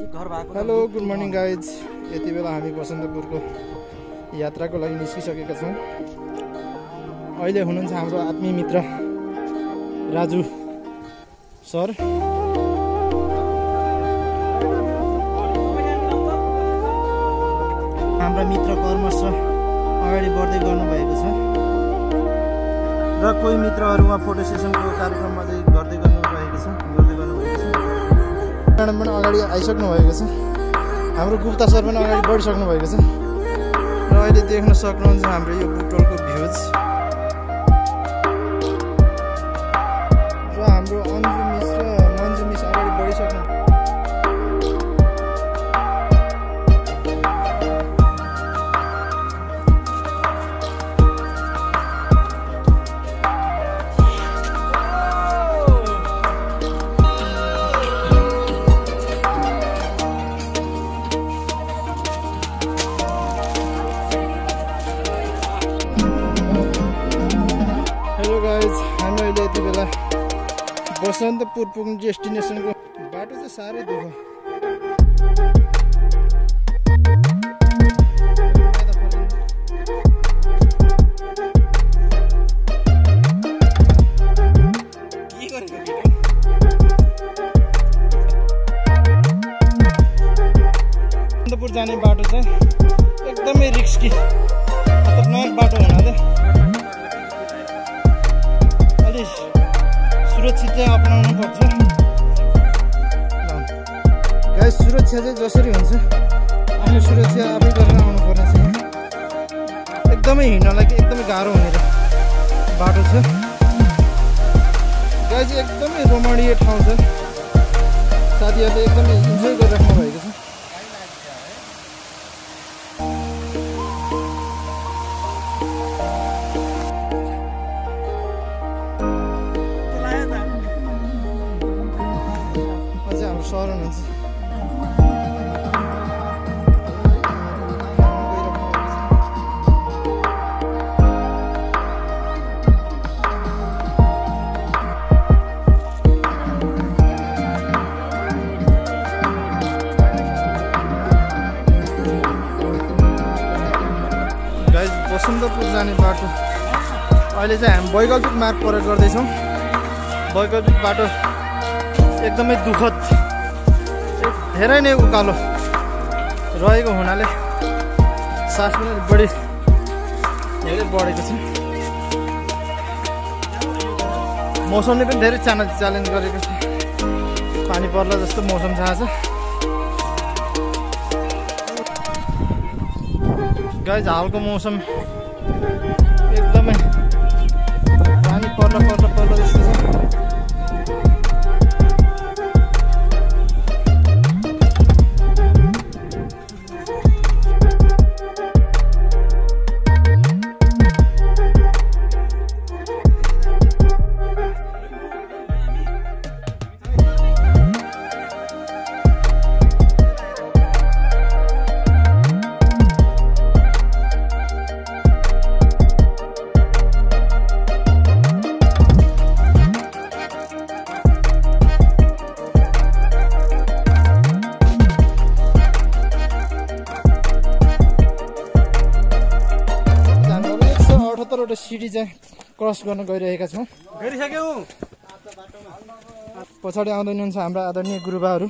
Hello good morning guys. यति बेला हामी बसन्तपुरको यात्राको लागि निस्किसकेका छौँ। अहिले हुनुहुन्छ हाम्रो आत्मीय मित्र राजु सर। हाम्रा मित्र कर्मश अगाडि बढ्दै गर्नुभएको छ र कोही मित्रहरू उहाँ फोटो सेसनको कार्यक्रममा चाहिँ गर्दै गर्नुभएको छ। म्याडम पनि अगाडि आइसक्नु भएको छ। हाम्रो गुप्ता सर पनि अगाडि बढिसक्नु भएको छ र अहिले देख्न सक्नुहुन्छ हाम्रो यो बुटोलको भ्यूज र हाम्रो अन्जु मिस र मन्जु मिस अगाडि बढिसक्नु। हामी अहिले यति बेला बसन्तपुर पुग्ने डेस्टिनेसनको बाटो चाहिँ साह्रै दुःख। बसन्तपुर जाने बाटो चाहिँ एकदमै रिस्की खतरनाक बाटो हुनाले सुरक्षित चाहिँ अपनाउनु पर्छ। गाइस सुरक्षा चाहिँ जसरी हुन्छ आफ्नो सुरक्षा आफै गरेर आउनु पर्ने छ। एकदमै हिँड्नलाई एकदमै गाह्रो हुने बाटो छ गाइस। एकदमै रमणीय ठाउँ छ। साथीहरूले एकदमै इन्जोय गरिराख्नु भएको छ। सर हुनुहुन्छ गाइस बसन्तपुर जाने बाटो अहिले चाहिँ हामी वैकल्पिक मार्ग प्रयोग गर्दैछौँ। वैकल्पिक बाटो एकदमै दुःखद धेरै नै उकालो रहेको हुनाले सास पनि धेरै बढेको छ। मौसमले पनि धेरै च्यालेन्ज गरेको छ। पानी पर्ला जस्तो मौसम छ आज। गाइस हालको मौसम एकदमै पानी पर्ला जस्तो छ। सिडी चाहिँ क्रस गर्न गइरहेका छौँ। पछाडि आउँदै हुनुहुन्छ हाम्रा आदरणीय गुरुबाहरू।